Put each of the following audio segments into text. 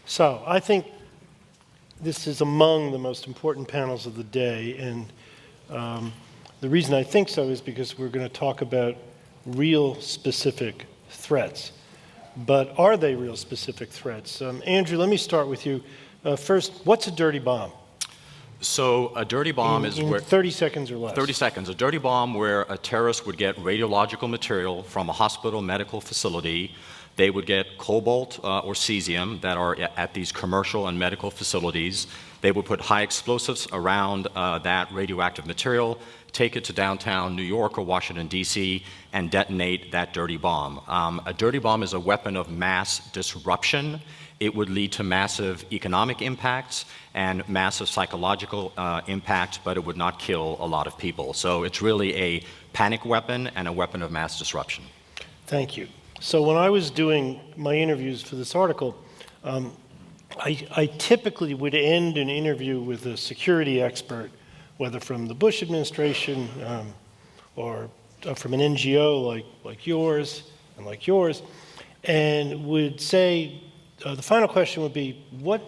So I think this is among the most important panels of the day, and the reason I think so is because we're going to talk about real specific threats. But are they real specific threats? Andrew, let me start with you. First, what's a dirty bomb? So a dirty bomb is where... 30 seconds or less. 30 seconds. A dirty bomb where a terrorist would get radiological material from a hospital medical facility. They would get cobalt or cesium that are at these commercial and medical facilities. They would put high explosives around that radioactive material, take it to downtown New York or Washington, D.C., and detonate that dirty bomb. A dirty bomb is a weapon of mass disruption. It would lead to massive economic impacts and massive psychological impact, but it would not kill a lot of people. So it's really a panic weapon and a weapon of mass disruption. Thank you. So when I was doing my interviews for this article, I typically would end an interview with a security expert, whether from the Bush administration or from an NGO like yours and like yours, and would say, the final question would be, what,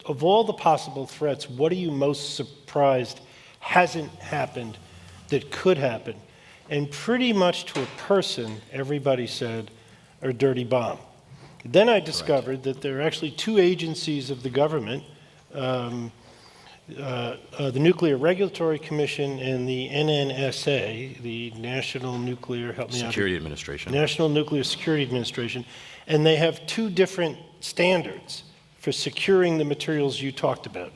of all the possible threats, what are you most surprised hasn't happened that could happen? And pretty much to a person, everybody said, a dirty bomb. Then I discovered that there are actually two agencies of the government, the Nuclear Regulatory Commission and the NNSA, the National Nuclear Security Administration. National Nuclear Security Administration, and they have two different standards for securing the materials you talked about.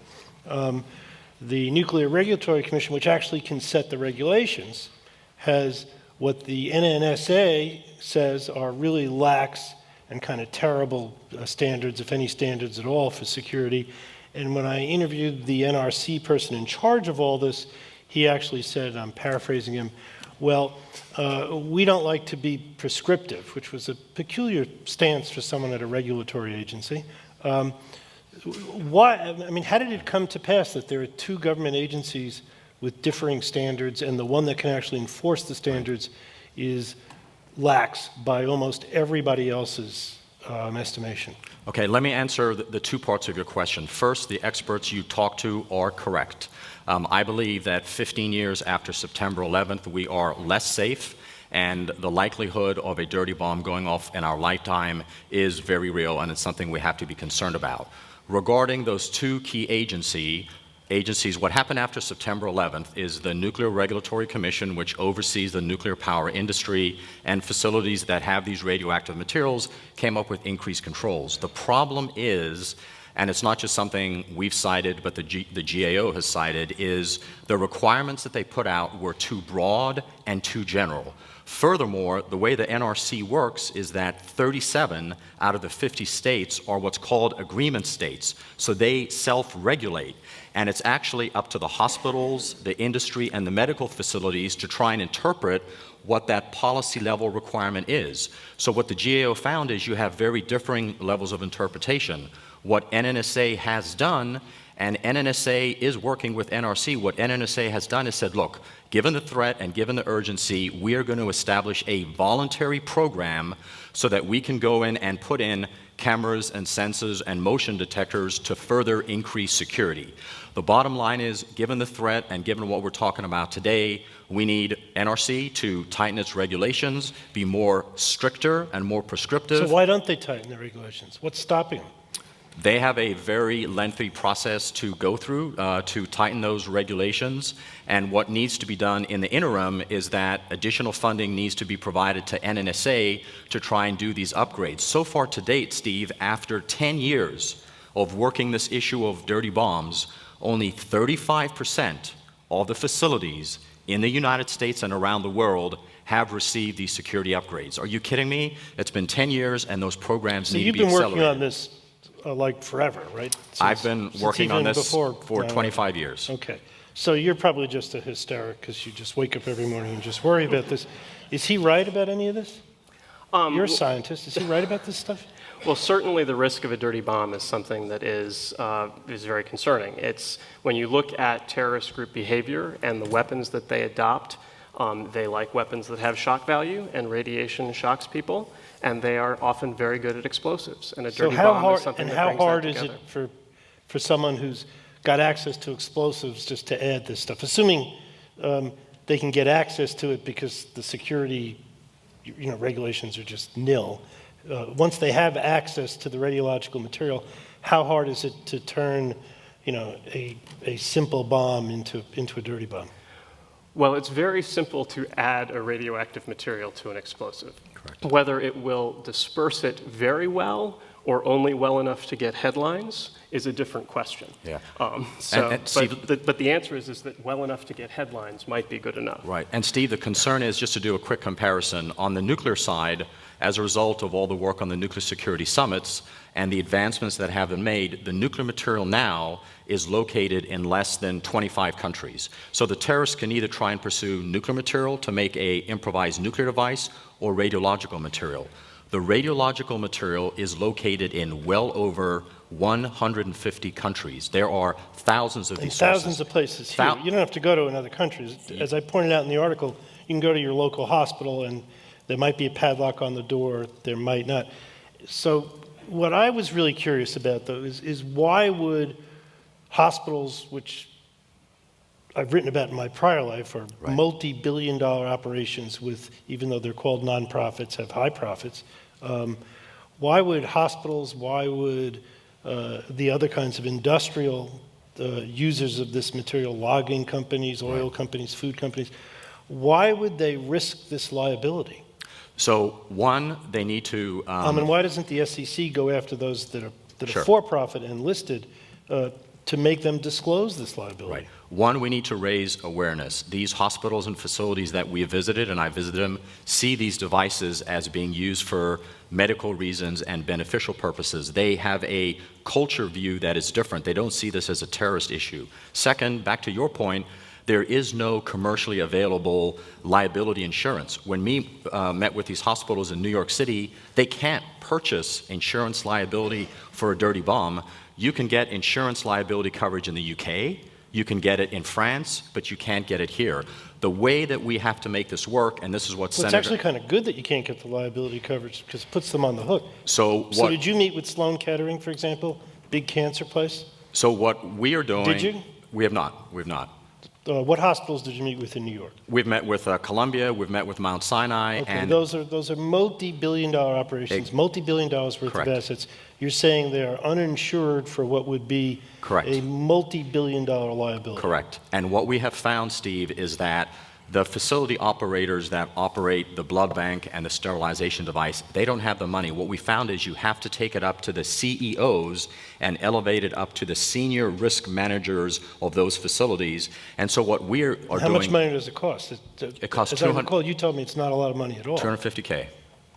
The Nuclear Regulatory Commission, which actually can set the regulations, has what the NNSA says are really lax and kind of terrible standards, if any standards at all, for security. And when I interviewed the NRC person in charge of all this, he actually said, I'm paraphrasing him, well, we don't like to be prescriptive, which was a peculiar stance for someone at a regulatory agency. Why, I mean, how did it come to pass that there are two government agencies with differing standards, and the one that can actually enforce the standards is lax by almost everybody else's estimation? Okay, let me answer the two parts of your question. First, the experts you talked to are correct. I believe that 15 years after September 11th, we are less safe, and the likelihood of a dirty bomb going off in our lifetime is very real, and it's something we have to be concerned about. Regarding those two key agencies, what happened after September 11th is the Nuclear Regulatory Commission, which oversees the nuclear power industry and facilities that have these radioactive materials, came up with increased controls. The problem is, and it's not just something we've cited, but the GAO has cited, is the requirements that they put out were too broad and too general. Furthermore, the way the NRC works is that 37 out of the 50 states are what's called agreement states, so they self-regulate. And it's actually up to the hospitals, the industry, and the medical facilities to try and interpret what that policy level requirement is. So what the GAO found is you have very differing levels of interpretation. What NNSA has done, and NNSA is working with NRC, what NNSA has done is said, look, given the threat and given the urgency, we are going to establish a voluntary program so that we can go in and put in cameras and sensors and motion detectors to further increase security. The bottom line is, given the threat and given what we're talking about today, we need NRC to tighten its regulations, be more stricter and more prescriptive. So why don't they tighten the regulations? What's stopping them? They have a very lengthy process to go through to tighten those regulations, and what needs to be done in the interim is that additional funding needs to be provided to NNSA to try and do these upgrades. So far to date, Steve, after 10 years of working this issue of dirty bombs, only 35% of the facilities in the United States and around the world have received these security upgrades. Are you kidding me? It's been 10 years and those programs need to be accelerated. So you've been working on this like forever, right? I've been working on this for 25 years. Okay. So you're probably just a hysteric because you just wake up every morning and just worry about this. Is he right about any of this? You're a scientist. Is he right about this stuff? Well, certainly the risk of a dirty bomb is something that is very concerning. It's when you look at terrorist group behavior and the weapons that they adopt, they like weapons that have shock value, and radiation shocks people. and they are often very good at explosives. And a So dirty how bomb hard, is something and that how brings that hard is together. it for someone who's got access to explosives just to add this stuff? Assuming they can get access to it because the security, regulations are just nil. Once they have access to the radiological material, how hard is it to turn, a simple bomb into a dirty bomb? Well, it's very simple to add a radioactive material to an explosive. Correct. Whether it will disperse it very well or only well enough to get headlines is a different question. Yeah. Steve, but the answer is that well enough to get headlines might be good enough. Right. And Steve, the concern is, just to do a quick comparison, on the nuclear side, as a result of all the work on the nuclear security summits and the advancements that have been made, the nuclear material now is located in less than 25 countries. So the terrorists can either try and pursue nuclear material to make a improvised nuclear device or radiological material. The radiological material is located in well over 150 countries. There are thousands of And these thousands sources. of places here. You don't have to go to another country. As I pointed out in the article, you can go to your local hospital and there might be a padlock on the door, there might not. So what I was really curious about, though, is why would hospitals, which I've written about in my prior life, are Right. multi-billion-dollar operations with, even though they're called nonprofits, have high profits. Why would hospitals, why would the other kinds of industrial users of this material, logging companies, oil companies, food companies, why would they risk this liability? So one, they need to... And why doesn't the SEC go after those that are Sure. for-profit and listed to make them disclose this liability? Right. One, we need to raise awareness. These hospitals and facilities that we have visited, and I visited them, see these devices as being used for medical reasons and beneficial purposes. They have a culture view that is different. They don't see this as a terrorist issue. Second, back to your point, there is no commercially available liability insurance. When we met with these hospitals in New York City, they can't purchase insurance liability for a dirty bomb. You can get insurance liability coverage in the UK, you can get it in France, but you can't get it here. The way that we have to make this work, and this is what Well, Senator... it's actually kind of good that you can't get the liability coverage because it puts them on the hook. So So what, did you meet with Sloan Kettering, for example, big cancer place? so what we are doing... Did you? We have not. We have not. What hospitals did you meet with in New York? We've met with Columbia, we've met with Mount Sinai, Okay, and those are multi-billion-dollar operations, multi-billion dollars worth Correct. of assets. You're saying they are uninsured for what would be Correct. a multi-billion-dollar liability. Correct. And what we have found, Steve, is that the facility operators that operate the blood bank and the sterilization device, they don't have the money. What we found is you have to take it up to the CEOs and elevate it up to the senior risk managers of those facilities. And so what we are doing... How much money does it cost? It costs As I recall, you told me it's not a lot of money at all. $250K.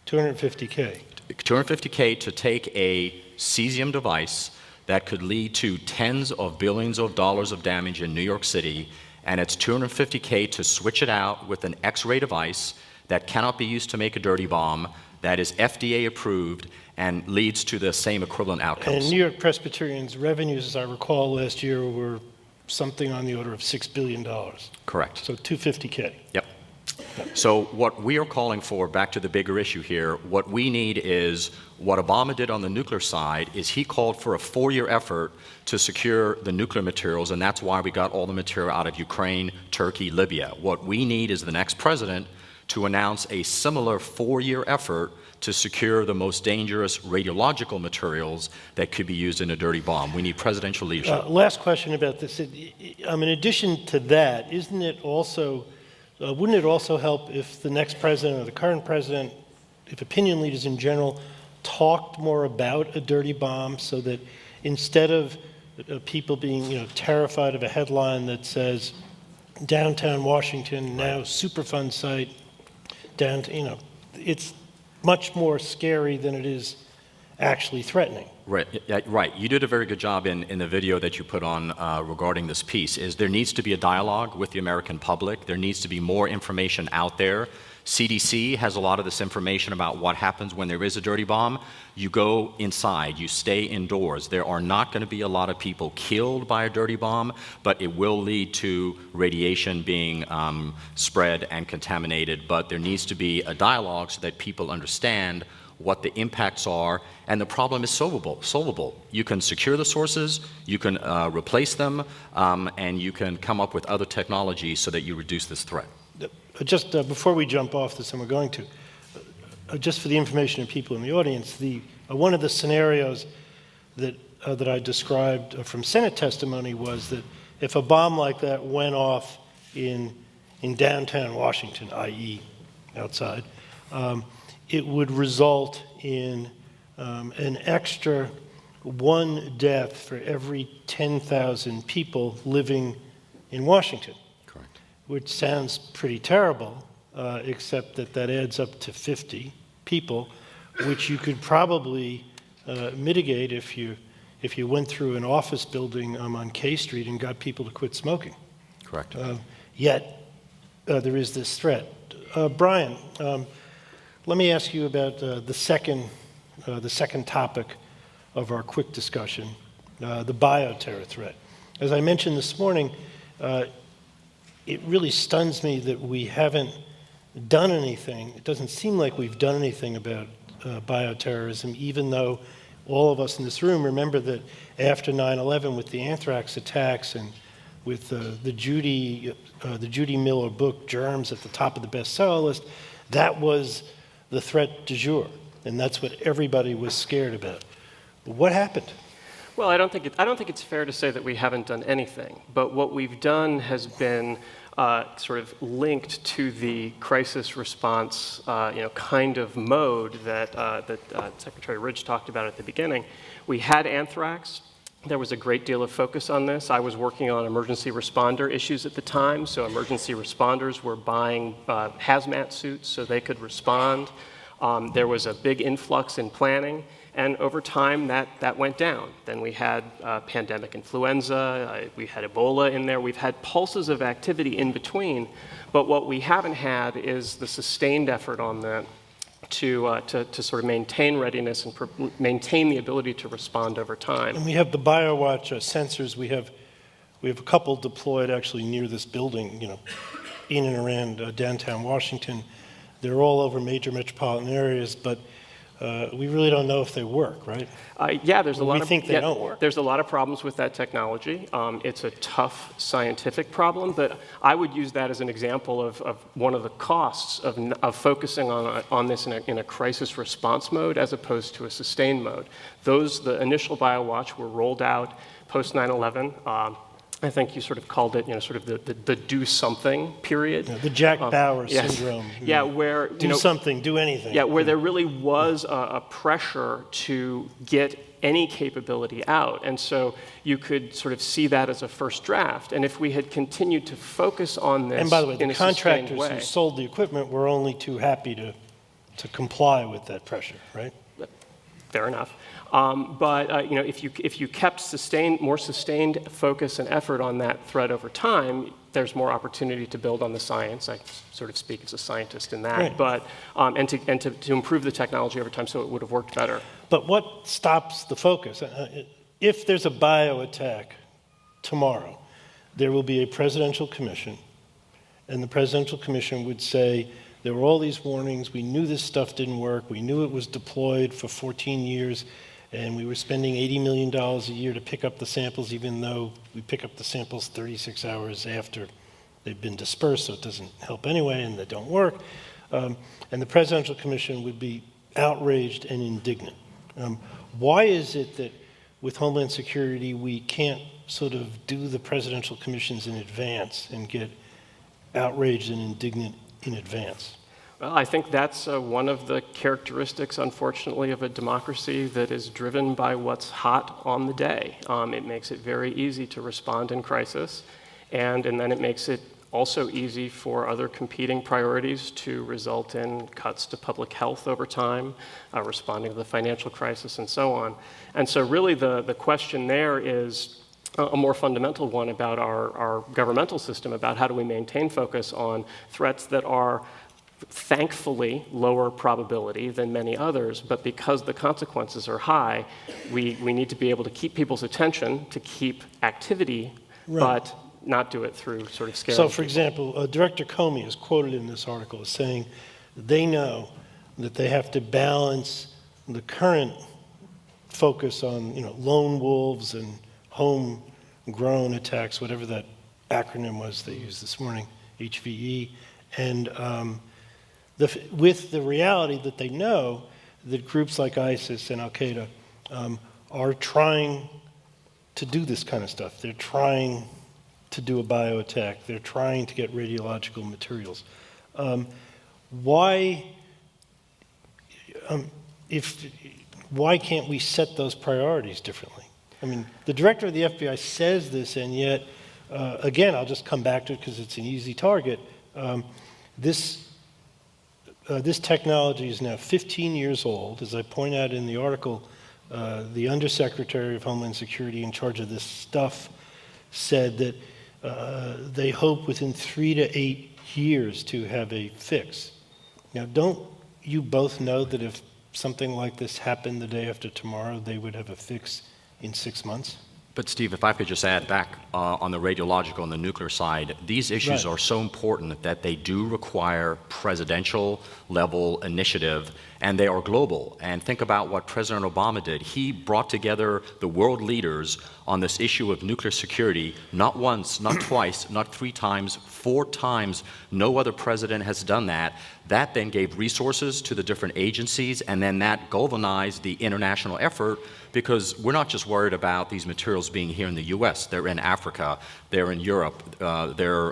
$250K. $250K to take a cesium device that could lead to tens of billions of dollars of damage in New York City, and it's $250K to switch it out with an X-ray device that cannot be used to make a dirty bomb, that is FDA approved, and leads to the same equivalent outcomes. And New York Presbyterian's revenues, as I recall, last year were something on the order of $6 billion. Correct. So $250K. Yep. So what we are calling for, back to the bigger issue here, what we need is what Obama did on the nuclear side is he called for a 4-year effort to secure the nuclear materials, and that's why we got all the material out of Ukraine, Turkey, Libya. What we need is the next president to announce a similar 4-year effort to secure the most dangerous radiological materials that could be used in a dirty bomb. We need presidential leadership. Last question about this. In addition to that, isn't it also... wouldn't it also help if the next president or the current president, if opinion leaders in general, talked more about a dirty bomb so that instead of people being terrified of a headline that says downtown Washington, now Superfund site, it's much more scary than it is actually threatening. Right, right. You did a very good job in the video that you put on regarding this piece, is there needs to be a dialogue with the American public. There needs to be more information out there. CDC has a lot of this information about what happens when there is a dirty bomb. You go inside, you stay indoors. There are not going to be a lot of people killed by a dirty bomb, but it will lead to radiation being spread and contaminated. But there needs to be a dialogue so that people understand what the impacts are, and the problem is solvable. You can secure the sources, you can replace them, and you can come up with other technologies so that you reduce this threat. Just before we jump off this, and we're going to, just for the information of people in the audience, one of the scenarios that I described from Senate testimony was that if a bomb like that went off in downtown Washington, i.e. outside, it would result in an extra 1 death for every 10,000 people living in Washington. Correct. Which sounds pretty terrible, except that adds up to 50 people, which you could probably mitigate if you went through an office building on K Street and got people to quit smoking. Correct. Yet there is this threat. Brian, let me ask you about the second topic of our quick discussion, the bioterror threat. As I mentioned this morning, it really stuns me that we haven't done anything. It doesn't seem like we've done anything about bioterrorism, even though all of us in this room remember that after 9/11 with the anthrax attacks and with the Judy Miller book, Germs, at the top of the bestseller list, that was the threat du jour, and that's what everybody was scared about. What happened? Well, I don't think it's fair to say that we haven't done anything, but what we've done has been sort of linked to the crisis response, kind of mode that Secretary Ridge talked about at the beginning. We had anthrax. There was a great deal of focus on this. I was working on emergency responder issues at the time, so emergency responders were buying hazmat suits so they could respond. There was a big influx in planning, and over time that went down. Then we had pandemic influenza, we had Ebola in there, we've had pulses of activity in between, but what we haven't had is the sustained effort on that to sort of maintain readiness and maintain the ability to respond over time. And we have the BioWatch sensors. We have a couple deployed actually near this building, in and around downtown Washington. They're all over major metropolitan areas, but we really don't know if they work, right? Yeah, there's a lot We think they don't work. There's a lot of problems with that technology. It's a tough scientific problem, but I would use that as an example of one of the costs of focusing on this in a crisis response mode as opposed to a sustained mode. The initial BioWatch were rolled out post 9/11. I think you sort of called it, sort of the do something period. The Jack Bauer yes. syndrome. Yeah, where do something, do anything. Yeah, where there really was a pressure to get any capability out, and so you could sort of see that as a first draft. And if we had continued to focus on this, and by the way, in the a sustained contractors way, who sold the equipment were only too happy to comply with that pressure, right? fair enough. But if you kept more sustained focus and effort on that threat over time, there's more opportunity to build on the science. I sort of speak as a scientist in that, right. But and to improve the technology over time so it would have worked better. But what stops the focus? If there's a bio attack tomorrow, there will be a presidential commission, and the presidential commission would say, there were all these warnings, we knew this stuff didn't work, we knew it was deployed for 14 years, and we were spending $80 million a year to pick up the samples, even though we pick up the samples 36 hours after they've been dispersed, so it doesn't help anyway, and they don't work. And the presidential commission would be outraged and indignant. Why is it that with Homeland Security we can't sort of do the presidential commissions in advance and get outraged and indignant in advance? Well, I think that's one of the characteristics, unfortunately, of a democracy that is driven by what's hot on the day. It makes it very easy to respond in crisis, and then it makes it also easy for other competing priorities to result in cuts to public health over time, responding to the financial crisis, and so on. And so really the question there is a more fundamental one about our governmental system, about how do we maintain focus on threats that are thankfully lower probability than many others, but because the consequences are high, we need to be able to keep people's attention, to keep activity, right. But not do it through sort of scaring So, for people. example, Director Comey is quoted in this article as saying they know that they have to balance the current focus on, lone wolves and homegrown attacks, whatever that acronym was they used this morning, HVE, and with the reality that they know that groups like ISIS and Al-Qaeda are trying to do this kind of stuff. They're trying to do a bio attack. They're trying to get radiological materials. Why can't we set those priorities differently? I mean, the director of the FBI says this, and yet, again, I'll just come back to it because it's an easy target. This technology is now 15 years old. As I point out in the article, the Undersecretary of Homeland Security in charge of this stuff said that they hope within 3 to 8 years to have a fix. Now, don't you both know that if something like this happened the day after tomorrow, they would have a fix in 6 months? But Steve, if I could just add back on the radiological and the nuclear side, these issues Right. are so important that they do require presidential level initiative, and they are global. And think about what President Obama did. He brought together the world leaders on this issue of nuclear security, not once, not twice, not 3 times, 4 times. No other president has done that. That then gave resources to the different agencies, and then that galvanized the international effort, because we're not just worried about these materials being here in the US. They're in Africa, they're in Europe, they're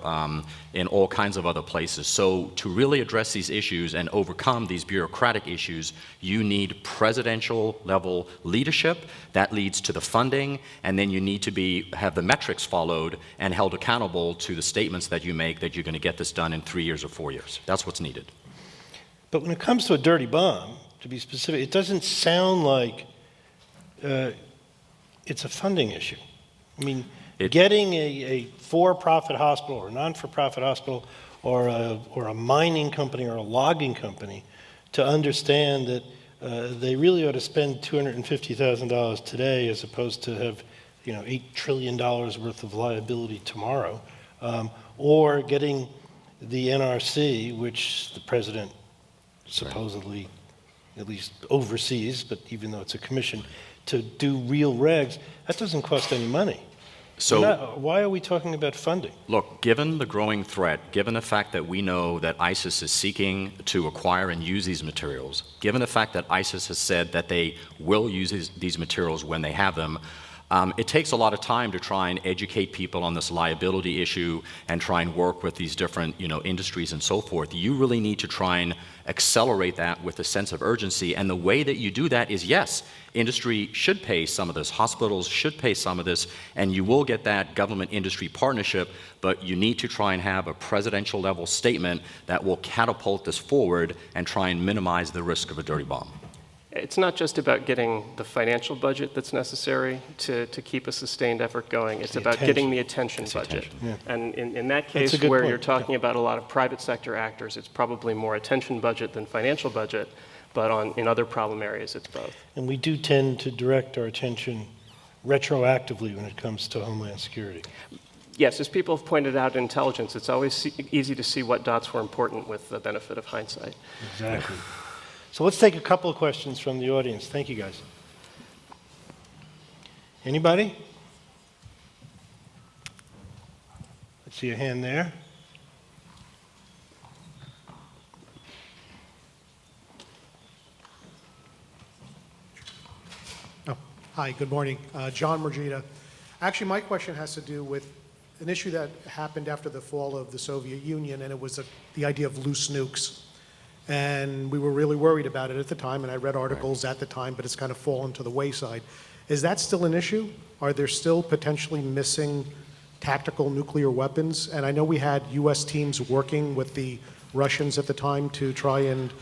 in all kinds of other places. So to really address these issues and overcome these bureaucratic issues, you need presidential level leadership. That leads to the funding, and then you need to have the metrics followed and held accountable to the statements that you make that you're going to get this done in 3 years or 4 years. That's what's needed. But when it comes to a dirty bomb, to be specific, it doesn't sound like it's a funding issue. I mean, getting a for-profit hospital or a non-for-profit hospital or a mining company or a logging company to understand that they really ought to spend $250,000 today as opposed to have $8 trillion worth of liability tomorrow, or getting the NRC, which the president supposedly at least oversees, but even though it's a commission, to do real regs, that doesn't cost any money. So why are we talking about funding? Look, given the growing threat, given the fact that we know that ISIS is seeking to acquire and use these materials, given the fact that ISIS has said that they will use these materials when they have them, it takes a lot of time to try and educate people on this liability issue and try and work with these different, industries and so forth. You really need to try and accelerate that with a sense of urgency. And the way that you do that is, yes, industry should pay some of this, hospitals should pay some of this, and you will get that government-industry partnership, but you need to try and have a presidential level statement that will catapult this forward and try and minimize the risk of a dirty bomb. It's not just about getting the financial budget that's necessary to keep a sustained effort going. It's about getting the attention budget. Yeah. And in that case, where you're talking about a lot of private sector actors, it's probably more attention budget than financial budget, but in other problem areas, it's both. And we do tend to direct our attention retroactively when it comes to Homeland Security. Yes, as people have pointed out in intelligence, it's always easy to see what dots were important with the benefit of hindsight. Exactly. So let's take a couple of questions from the audience. Thank you, guys. Anybody? I see a hand there. Oh, hi, good morning. John Mergita. Actually, my question has to do with an issue that happened after the fall of the Soviet Union, and it was the idea of loose nukes. And we were really worried about it at the time, and I read articles at the time, but it's kind of fallen to the wayside. Is that still an issue? Are there still potentially missing tactical nuclear weapons? And I know we had U.S. teams working with the Russians at the time to try and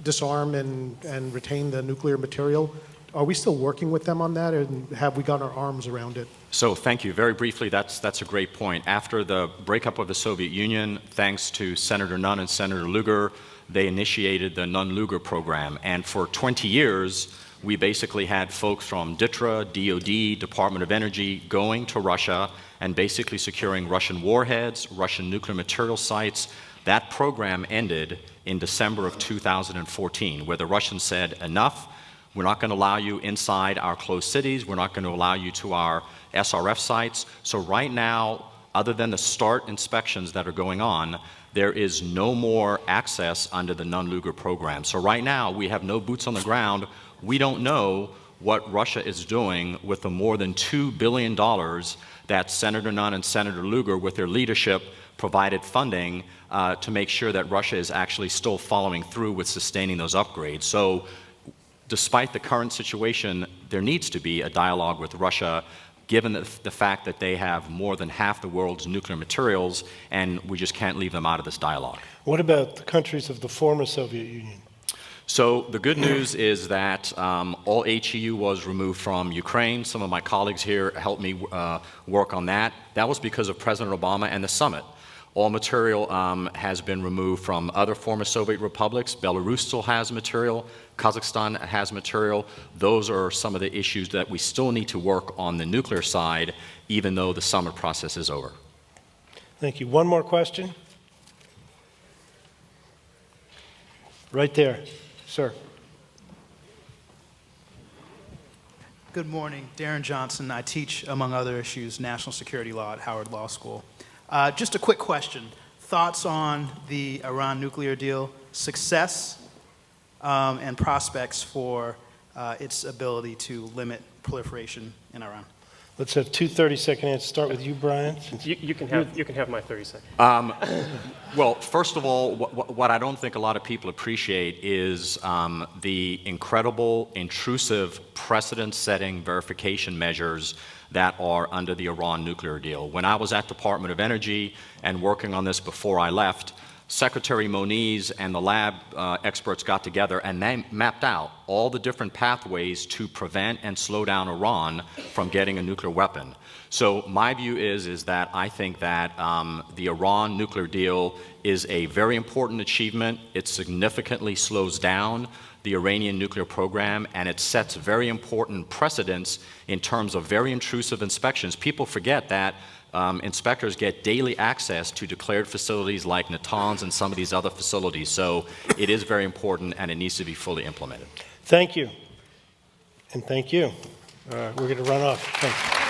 disarm and retain the nuclear material. Are we still working with them on that, and have we got our arms around it? So thank you. Very briefly, that's a great point. After the breakup of the Soviet Union, thanks to Senator Nunn and Senator Lugar, they initiated the Nunn-Lugar program. And for 20 years, we basically had folks from DITRA, DOD, Department of Energy going to Russia and basically securing Russian warheads, Russian nuclear material sites, That program ended in December of 2014, where the Russians said, enough, we're not going to allow you inside our closed cities, we're not going to allow you to our SRF sites. So right now, other than the START inspections that are going on, there is no more access under the Nunn-Lugar program. So right now, we have no boots on the ground. We don't know what Russia is doing with the more than $2 billion that Senator Nunn and Senator Lugar, with their leadership, provided funding to make sure that Russia is actually still following through with sustaining those upgrades. So despite the current situation, there needs to be a dialogue with Russia, given the fact that they have more than half the world's nuclear materials, and we just can't leave them out of this dialogue. What about the countries of the former Soviet Union? So the good news is that all HEU was removed from Ukraine. Some of my colleagues here helped me work on that. That was because of President Obama and the summit. All material has been removed from other former Soviet republics. Belarus still has material. Kazakhstan has material. Those are some of the issues that we still need to work on the nuclear side, even though the summit process is over. Thank you. One more question? Right there, sir. Good morning. Darren Johnson. I teach, among other issues, national security law at Howard Law School. Just a quick question. Thoughts on the Iran nuclear deal, success and prospects for its ability to limit proliferation in Iran? Let's have two 30-second answers. Start with you, Brian. You can have my 30 seconds. Well, first of all, what I don't think a lot of people appreciate is the incredible, intrusive, precedent-setting verification measures that are under the Iran nuclear deal. When I was at Department of Energy and working on this before I left, Secretary Moniz and the lab experts got together and they mapped out all the different pathways to prevent and slow down Iran from getting a nuclear weapon. So my view is that I think that the Iran nuclear deal is a very important achievement. It significantly slows down the Iranian nuclear program, and it sets very important precedents in terms of very intrusive inspections. People forget that inspectors get daily access to declared facilities like Natanz and some of these other facilities. So it is very important, and it needs to be fully implemented. Thank you. And thank you. We're going to run off. Thanks.